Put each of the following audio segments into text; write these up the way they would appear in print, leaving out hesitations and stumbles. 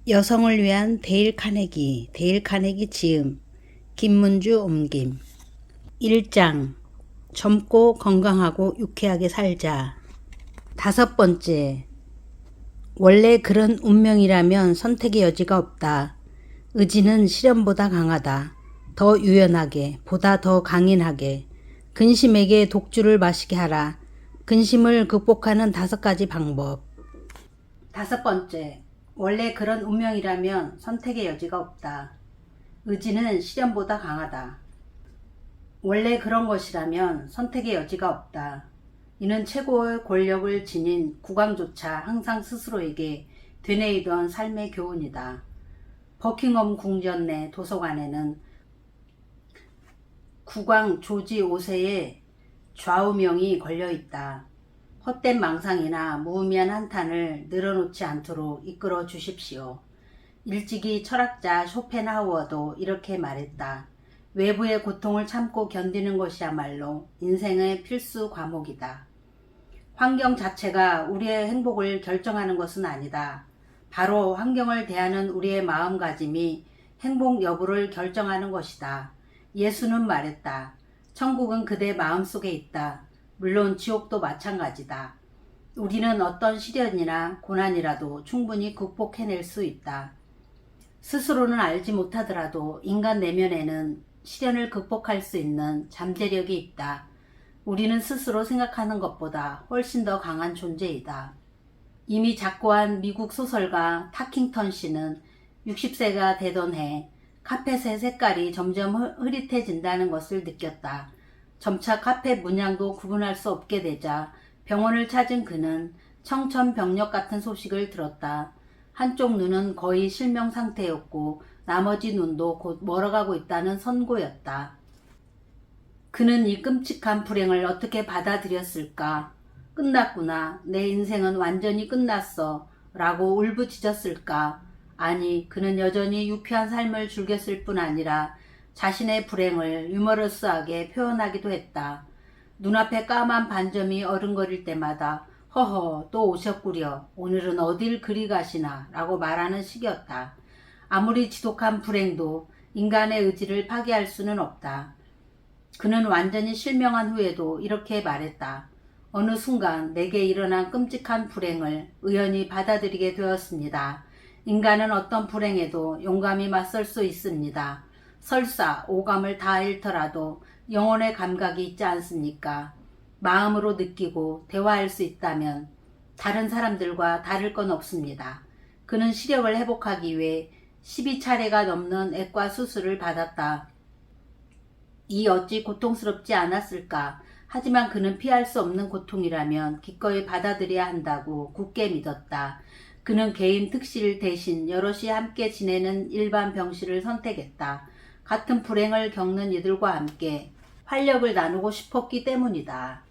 여성을 위한 데일 카네기 지음, 김문주 옮김. 1장 젊고 건강하고 유쾌하게 살자. 5번째, 원래 그런 운명이라면 선택의 여지가 없다. 의지는 실현보다 강하다. 더 유연하게, 보다 더 강인하게. 근심에게 독주를 마시게 하라. 근심을 극복하는 5가지 방법. 5번째, 원래 그런 운명이라면 선택의 여지가 없다. 의지는 실현보다 강하다. 원래 그런 것이라면 선택의 여지가 없다. 이는 최고의 권력을 지닌 국왕조차 항상 스스로에게 되뇌이던 삶의 교훈이다. 버킹엄 궁전 내 도서관에는 국왕 조지 5세의 좌우명이 걸려있다. 헛된 망상이나 무의미한 한탄을 늘어놓지 않도록 이끌어 주십시오. 일찍이 철학자 쇼펜하우어도 이렇게 말했다. 외부의 고통을 참고 견디는 것이야말로 인생의 필수 과목이다. 환경 자체가 우리의 행복을 결정하는 것은 아니다. 바로 환경을 대하는 우리의 마음가짐이 행복 여부를 결정하는 것이다. 예수는 말했다. 천국은 그대 마음속에 있다. 물론 지옥도 마찬가지다. 우리는 어떤 시련이나 고난이라도 충분히 극복해낼 수 있다. 스스로는 알지 못하더라도 인간 내면에는 시련을 극복할 수 있는 잠재력이 있다. 우리는 스스로 생각하는 것보다 훨씬 더 강한 존재이다. 이미 작고한 미국 소설가 타킹턴 씨는 60세가 되던 해 카펫의 색깔이 점점 흐릿해진다는 것을 느꼈다. 점차 카펫 문양도 구분할 수 없게 되자 병원을 찾은 그는 청천벽력 같은 소식을 들었다. 한쪽 눈은 거의 실명 상태였고 나머지 눈도 곧 멀어가고 있다는 선고였다. 그는 이 끔찍한 불행을 어떻게 받아들였을까? 끝났구나. 내 인생은 완전히 끝났어. 라고 울부짖었을까? 아니, 그는 여전히 유쾌한 삶을 즐겼을 뿐 아니라 자신의 불행을 유머러스하게 표현하기도 했다. 눈앞에 까만 반점이 어른거릴 때마다 허허 또 오셨구려. 오늘은 어딜 그리 가시나 라고 말하는 식이었다. 아무리 지독한 불행도 인간의 의지를 파괴할 수는 없다. 그는 완전히 실명한 후에도 이렇게 말했다. 어느 순간 내게 일어난 끔찍한 불행을 의연히 받아들이게 되었습니다. 인간은 어떤 불행에도 용감히 맞설 수 있습니다. 설사 오감을 다 잃더라도 영혼의 감각이 있지 않습니까? 마음으로 느끼고 대화할 수 있다면 다른 사람들과 다를 건 없습니다. 그는 시력을 회복하기 위해 12차례가 넘는 액과 수술을 받았다. 이 어찌 고통스럽지 않았을까? 하지만 그는 피할 수 없는 고통이라면 기꺼이 받아들여야 한다고 굳게 믿었다. 그는 개인 특실 대신 여럿이 함께 지내는 일반 병실을 선택했다. 같은 불행을 겪는 이들과 함께 활력을 나누고 싶었기 때문이다.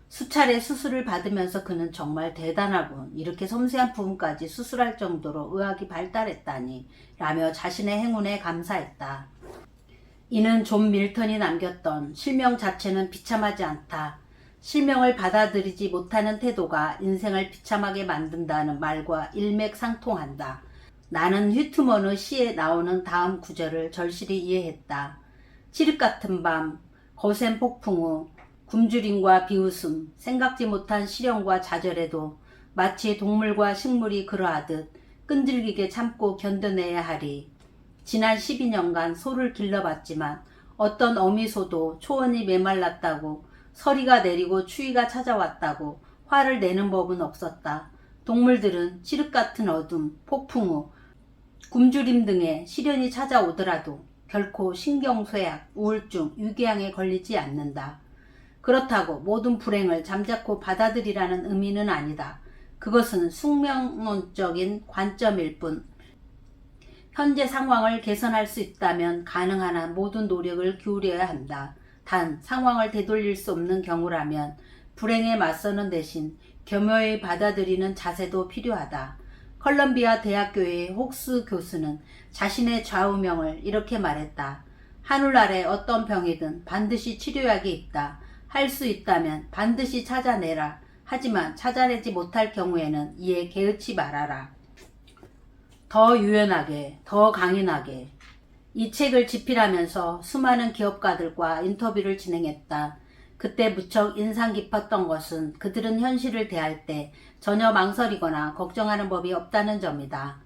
수차례 수술을 받으면서 그는 정말 대단하군. 이렇게 섬세한 부분까지 수술할 정도로 의학이 발달했다니 라며 자신의 행운에 감사했다. 이는 존 밀턴이 남겼던 실명 자체는 비참하지 않다. 실명을 받아들이지 못하는 태도가 인생을 비참하게 만든다는 말과 일맥상통한다. 나는 휘트먼의 시에 나오는 다음 구절을 절실히 이해했다. 칠흑 같은 밤, 거센 폭풍 후 굶주림과 비웃음, 생각지 못한 시련과 좌절에도 마치 동물과 식물이 그러하듯 끈질기게 참고 견뎌내야 하리. 지난 12년간 소를 길러봤지만 어떤 어미소도 초원이 메말랐다고 서리가 내리고 추위가 찾아왔다고 화를 내는 법은 없었다. 동물들은 칠흑 같은 어둠, 폭풍 후 굶주림 등의 시련이 찾아오더라도 결코 신경쇠약, 우울증, 유궤양에 걸리지 않는다. 그렇다고 모든 불행을 잠자코 받아들이라는 의미는 아니다. 그것은 숙명론적인 관점일 뿐. 현재 상황을 개선할 수 있다면 가능한 한 모든 노력을 기울여야 한다. 단 상황을 되돌릴 수 없는 경우라면 불행에 맞서는 대신 겸허히 받아들이는 자세도 필요하다. 컬럼비아 대학교의 혹스 교수는 자신의 좌우명을 이렇게 말했다. 하늘 아래 어떤 병이든 반드시 치료약이 있다. 할 수 있다면 반드시 찾아내라. 하지만 찾아내지 못할 경우에는 이에 개의치 말아라. 더 유연하게, 더 강인하게. 이 책을 집필하면서 수많은 기업가들과 인터뷰를 진행했다. 그때 무척 인상 깊었던 것은 그들은 현실을 대할 때 전혀 망설이거나 걱정하는 법이 없다는 점이다.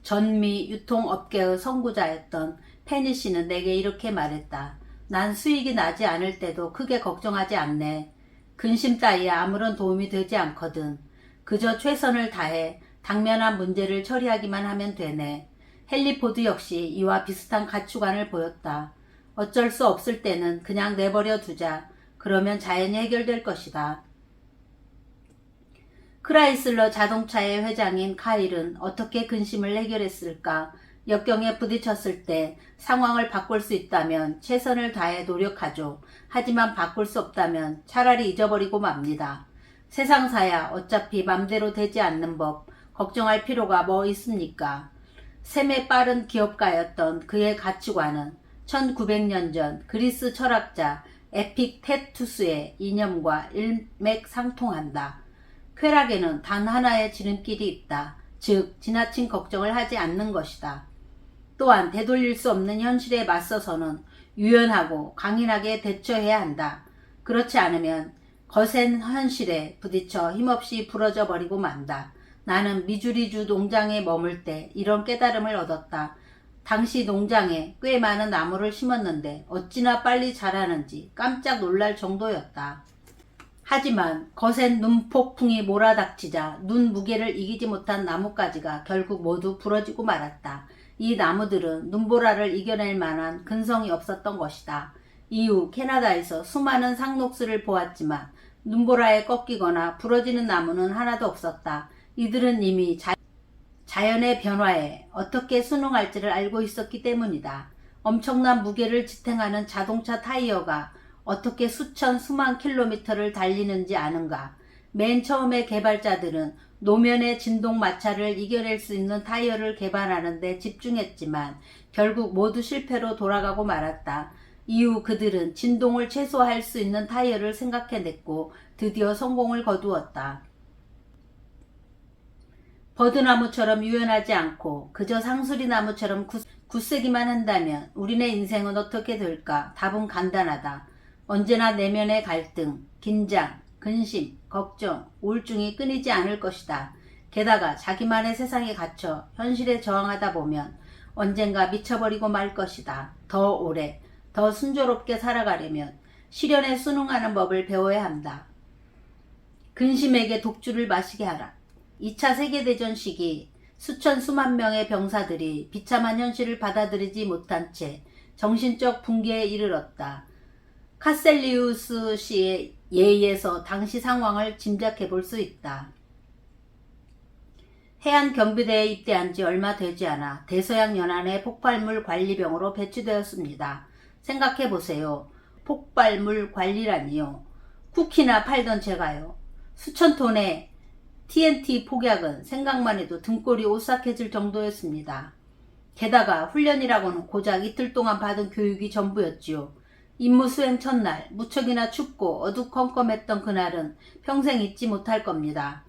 전미 유통업계의 선구자였던 페니 씨는 내게 이렇게 말했다. 난 수익이 나지 않을 때도 크게 걱정하지 않네. 근심 따위에 아무런 도움이 되지 않거든. 그저 최선을 다해 당면한 문제를 처리하기만 하면 되네. 헨리 포드 역시 이와 비슷한 가치관을 보였다. 어쩔 수 없을 때는 그냥 내버려 두자. 그러면 자연히 해결될 것이다. 크라이슬러 자동차의 회장인 카일은 어떻게 근심을 해결했을까? 역경에 부딪혔을 때 상황을 바꿀 수 있다면 최선을 다해 노력하죠. 하지만 바꿀 수 없다면 차라리 잊어버리고 맙니다. 세상사야 어차피 맘대로 되지 않는 법, 걱정할 필요가 뭐 있습니까? 셈에 빠른 기업가였던 그의 가치관은 1900년 전 그리스 철학자 에픽테투스의 이념과 일맥상통한다. 쾌락에는 단 하나의 지름길이 있다. 즉 지나친 걱정을 하지 않는 것이다. 또한 되돌릴 수 없는 현실에 맞서서는 유연하고 강인하게 대처해야 한다. 그렇지 않으면 거센 현실에 부딪혀 힘없이 부러져 버리고 만다. 나는 미주리주 농장에 머물 때 이런 깨달음을 얻었다. 당시 농장에 꽤 많은 나무를 심었는데 어찌나 빨리 자라는지 깜짝 놀랄 정도였다. 하지만 거센 눈폭풍이 몰아닥치자 눈 무게를 이기지 못한 나뭇가지가 결국 모두 부러지고 말았다. 이 나무들은 눈보라를 이겨낼 만한 근성이 없었던 것이다. 이후 캐나다에서 수많은 상록수를 보았지만 눈보라에 꺾이거나 부러지는 나무는 하나도 없었다. 이들은 이미 자연의 변화에 어떻게 순응할지를 알고 있었기 때문이다. 엄청난 무게를 지탱하는 자동차 타이어가 어떻게 수만 킬로미터를 달리는지 아는가? 맨 처음에 개발자들은 노면의 진동 마찰을 이겨낼 수 있는 타이어를 개발하는 데 집중했지만 결국 모두 실패로 돌아가고 말았다. 이후 그들은 진동을 최소화할 수 있는 타이어를 생각해냈고 드디어 성공을 거두었다. 버드나무처럼 유연하지 않고 그저 상수리나무처럼 굳세기만 한다면 우리네 인생은 어떻게 될까? 답은 간단하다. 언제나 내면의 갈등, 긴장, 근심, 걱정, 우울증이 끊이지 않을 것이다. 게다가 자기만의 세상에 갇혀 현실에 저항하다 보면 언젠가 미쳐버리고 말 것이다. 더 오래, 더 순조롭게 살아가려면 시련에 순응하는 법을 배워야 한다. 근심에게 독주를 마시게 하라. 2차 세계대전 시기 수천 수만 명의 병사들이 비참한 현실을 받아들이지 못한 채 정신적 붕괴에 이르렀다. 카셀리우스 씨의 예의에서 당시 상황을 짐작해 볼 수 있다. 해안 경비대에 입대한 지 얼마 되지 않아 대서양 연안의 폭발물 관리병으로 배치되었습니다. 생각해 보세요. 폭발물 관리라니요. 쿠키나 팔던 제가요. 수천 톤의 TNT 폭약은 생각만 해도 등골이 오싹해질 정도였습니다. 게다가 훈련이라고는 고작 이틀 동안 받은 교육이 전부였지요. 임무 수행 첫날 무척이나 춥고 어두컴컴했던 그날은 평생 잊지 못할 겁니다.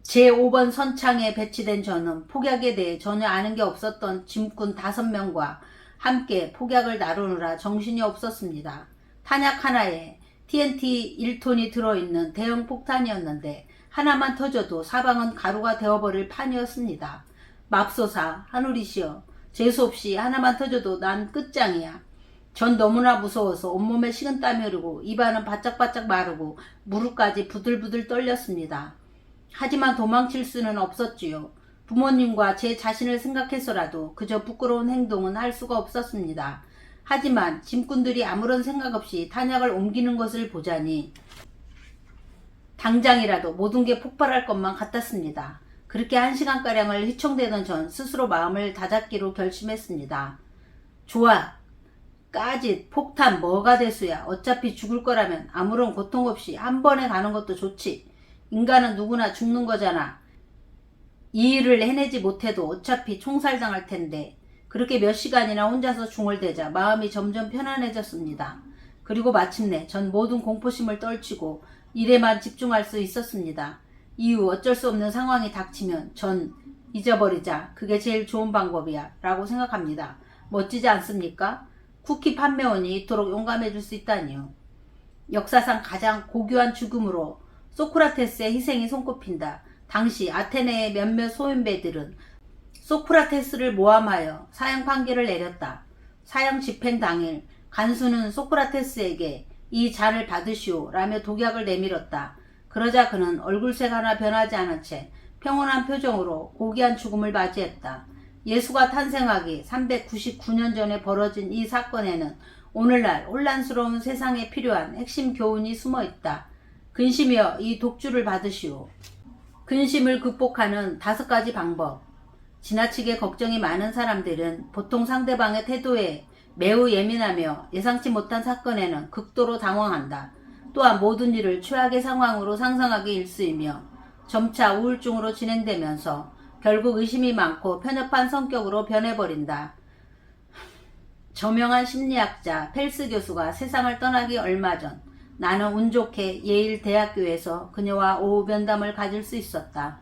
제5번 선창에 배치된 저는 폭약에 대해 전혀 아는 게 없었던 짐꾼 5명과 함께 폭약을 나누느라 정신이 없었습니다. 탄약 하나에 TNT 1톤이 들어있는 대형 폭탄이었는데 하나만 터져도 사방은 가루가 되어버릴 판이었습니다. 맙소사 하누리시여, 재수없이 하나만 터져도 난 끝장이야. 전 너무나 무서워서 온몸에 식은땀이 흐르고 입안은 바짝바짝 마르고 무릎까지 부들부들 떨렸습니다. 하지만 도망칠 수는 없었지요. 부모님과 제 자신을 생각해서라도 그저 부끄러운 행동은 할 수가 없었습니다. 하지만 짐꾼들이 아무런 생각 없이 탄약을 옮기는 것을 보자니 당장이라도 모든 게 폭발할 것만 같았습니다. 그렇게 1시간가량을 휘청대던 전 스스로 마음을 다잡기로 결심했습니다. 좋아, 까짓 폭탄 뭐가 대수야. 어차피 죽을 거라면 아무런 고통 없이 한 번에 가는 것도 좋지. 인간은 누구나 죽는 거잖아. 이 일을 해내지 못해도 어차피 총살당할 텐데. 그렇게 몇 시간이나 혼자서 중얼대자 마음이 점점 편안해졌습니다. 그리고 마침내 전 모든 공포심을 떨치고 일에만 집중할 수 있었습니다. 이후 어쩔 수 없는 상황이 닥치면 전 잊어버리자. 그게 제일 좋은 방법이야. 라고 생각합니다. 멋지지 않습니까? 쿠키 판매원이 이토록 용감해질 수 있다니요. 역사상 가장 고귀한 죽음으로 소크라테스의 희생이 손꼽힌다. 당시 아테네의 몇몇 소인배들은 소크라테스를 모함하여 사형 판결을 내렸다. 사형 집행 당일 간수는 소크라테스에게 이 잔을 받으시오 라며 독약을 내밀었다. 그러자 그는 얼굴색 하나 변하지 않은 채 평온한 표정으로 고귀한 죽음을 맞이했다. 예수가 탄생하기 399년 전에 벌어진 이 사건에는 오늘날 혼란스러운 세상에 필요한 핵심 교훈이 숨어 있다. 근심이여 이 독주를 받으시오. 근심을 극복하는 5가지 방법. 지나치게 걱정이 많은 사람들은 보통 상대방의 태도에 매우 예민하며 예상치 못한 사건에는 극도로 당황한다. 또한 모든 일을 최악의 상황으로 상상하기 일쑤이며 점차 우울증으로 진행되면서 결국 의심이 많고 편협한 성격으로 변해버린다. 저명한 심리학자 펠스 교수가 세상을 떠나기 얼마 전 나는 운 좋게 예일 대학교에서 그녀와 오후 면담을 가질 수 있었다.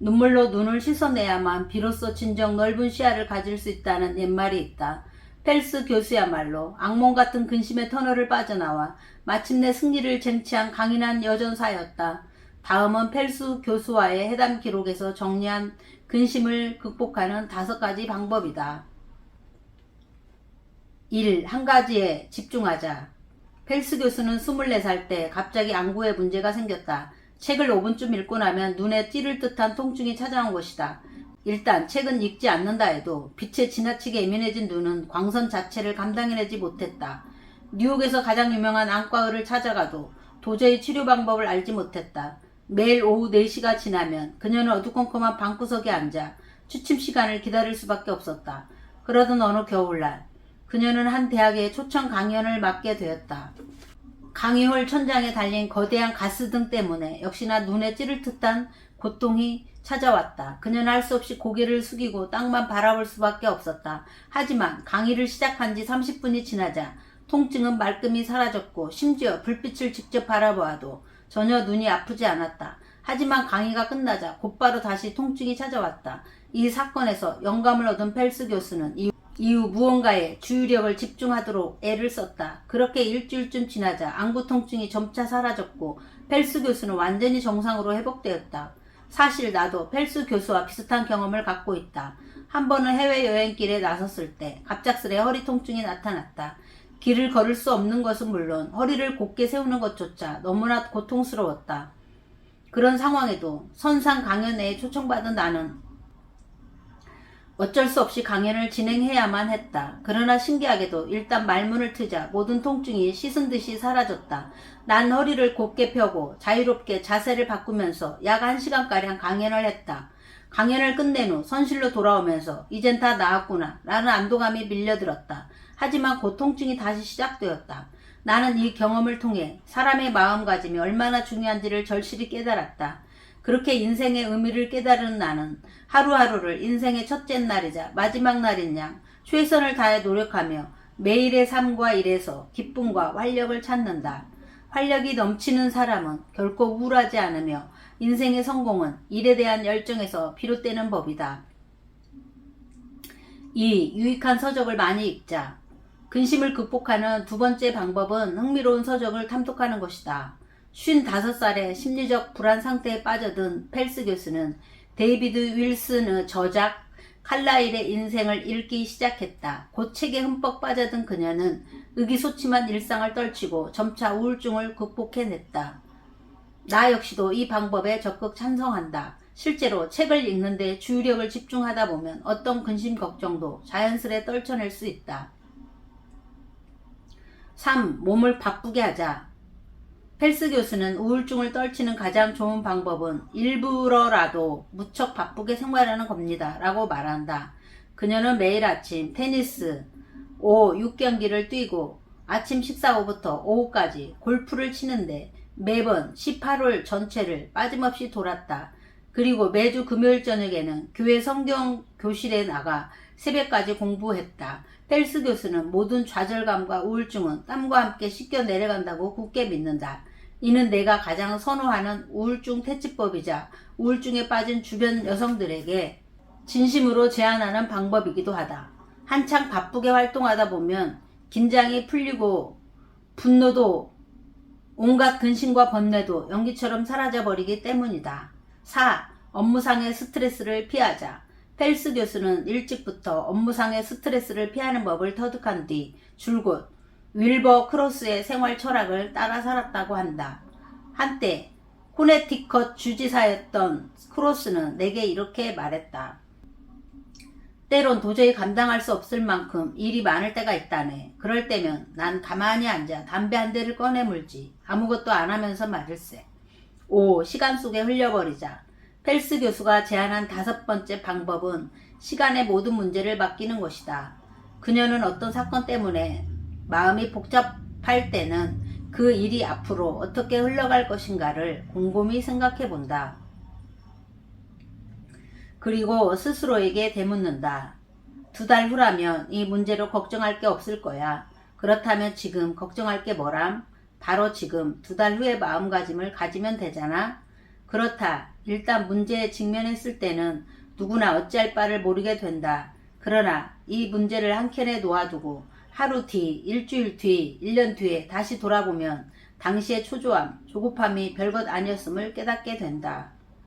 눈물로 눈을 씻어내야만 비로소 진정 넓은 시야를 가질 수 있다는 옛말이 있다. 펠스 교수야말로 악몽 같은 근심의 터널을 빠져나와 마침내 승리를 쟁취한 강인한 여전사였다. 다음은 펠스 교수와의 회담 기록에서 정리한 근심을 극복하는 5가지 방법이다. 1. 한 가지에 집중하자. 펠스 교수는 24살 때 갑자기 안구에 문제가 생겼다. 책을 5분쯤 읽고 나면 눈에 찌를 듯한 통증이 찾아온 것이다. 일단 책은 읽지 않는다 해도 빛에 지나치게 예민해진 눈은 광선 자체를 감당해내지 못했다. 뉴욕에서 가장 유명한 안과의를 찾아가도 도저히 치료 방법을 알지 못했다. 매일 오후 4시가 지나면 그녀는 어두컴컴한 방구석에 앉아 취침 시간을 기다릴 수밖에 없었다. 그러던 어느 겨울날 그녀는 한 대학의 초청 강연을 맡게 되었다. 강의홀 천장에 달린 거대한 가스등 때문에 역시나 눈에 찌를 듯한 고통이 찾아왔다. 그녀는 할 수 없이 고개를 숙이고 땅만 바라볼 수밖에 없었다. 하지만 강의를 시작한 지 30분이 지나자 통증은 말끔히 사라졌고 심지어 불빛을 직접 바라보아도 전혀 눈이 아프지 않았다. 하지만 강의가 끝나자 곧바로 다시 통증이 찾아왔다. 이 사건에서 영감을 얻은 펠스 교수는 이후 무언가에 주의력을 집중하도록 애를 썼다. 그렇게 일주일쯤 지나자 안구 통증이 점차 사라졌고 펠스 교수는 완전히 정상으로 회복되었다. 사실 나도 펠스 교수와 비슷한 경험을 갖고 있다. 한 번은 해외여행길에 나섰을 때 갑작스레 허리 통증이 나타났다. 길을 걸을 수 없는 것은 물론 허리를 곧게 세우는 것조차 너무나 고통스러웠다. 그런 상황에도 선상 강연회에 초청받은 나는 어쩔 수 없이 강연을 진행해야만 했다. 그러나 신기하게도 일단 말문을 트자 모든 통증이 씻은 듯이 사라졌다. 난 허리를 곧게 펴고 자유롭게 자세를 바꾸면서 약 1시간가량 강연을 했다. 강연을 끝낸 후 선실로 돌아오면서 이젠 다 나았구나 라는 안도감이 밀려들었다. 하지만 곧 통증이 다시 시작되었다. 나는 이 경험을 통해 사람의 마음가짐이 얼마나 중요한지를 절실히 깨달았다. 그렇게 인생의 의미를 깨달은 나는 하루하루를 인생의 첫째 날이자 마지막 날인 양 최선을 다해 노력하며 매일의 삶과 일에서 기쁨과 활력을 찾는다. 활력이 넘치는 사람은 결코 우울하지 않으며 인생의 성공은 일에 대한 열정에서 비롯되는 법이다. 2. 유익한 서적을 많이 읽자. 근심을 극복하는 2번째 방법은 흥미로운 서적을 탐독하는 것이다. 55살의 심리적 불안 상태에 빠져든 펠스 교수는 데이비드 윌슨의 저작 칼라일의 인생을 읽기 시작했다. 곧 책에 흠뻑 빠져든 그녀는 의기소침한 일상을 떨치고 점차 우울증을 극복해냈다. 나 역시도 이 방법에 적극 찬성한다. 실제로 책을 읽는데 주의력을 집중하다 보면 어떤 근심 걱정도 자연스레 떨쳐낼 수 있다. 3. 몸을 바쁘게 하자. 펠스 교수는 우울증을 떨치는 가장 좋은 방법은 일부러라도 무척 바쁘게 생활하는 겁니다. 라고 말한다. 그녀는 매일 아침 테니스 6경기를 뛰고 아침 식사 후부터 오후까지 골프를 치는데 매번 18홀 전체를 빠짐없이 돌았다. 그리고 매주 금요일 저녁에는 교회 성경 교실에 나가 새벽까지 공부했다. 펠스 교수는 모든 좌절감과 우울증은 땀과 함께 씻겨 내려간다고 굳게 믿는다. 이는 내가 가장 선호하는 우울증 퇴치법이자 우울증에 빠진 주변 여성들에게 진심으로 제안하는 방법이기도 하다. 한창 바쁘게 활동하다 보면 긴장이 풀리고 분노도 온갖 근심과 번뇌도 연기처럼 사라져버리기 때문이다. 4. 업무상의 스트레스를 피하자. 펠스 교수는 일찍부터 업무상의 스트레스를 피하는 법을 터득한 뒤 줄곧 윌버 크로스의 생활 철학을 따라 살았다고 한다. 한때 코네티컷 주지사였던 크로스는 내게 이렇게 말했다. 때론 도저히 감당할 수 없을 만큼 일이 많을 때가 있다네. 그럴 때면 난 가만히 앉아 담배 한 대를 꺼내 물지. 아무것도 안 하면서 말일세. 5. 시간 속에 흘려버리자. 펠스 교수가 제안한 5번째 방법은 시간의 모든 문제를 맡기는 것이다. 그녀는 어떤 사건 때문에 마음이 복잡할 때는 그 일이 앞으로 어떻게 흘러갈 것인가를 곰곰이 생각해 본다. 그리고 스스로에게 되묻는다. 2달 후라면 이 문제로 걱정할 게 없을 거야. 그렇다면 지금 걱정할 게 뭐람? 바로 지금 2달 후의 마음가짐을 가지면 되잖아. 그렇다. 일단 문제에 직면했을 때는 누구나 어찌할 바를 모르게 된다. 그러나 이 문제를 한켠에 놓아두고 하루 뒤, 일주일 뒤, 1년 뒤에 다시 돌아보면 당시의 초조함, 조급함이 별것 아니었음을 깨닫게 된다.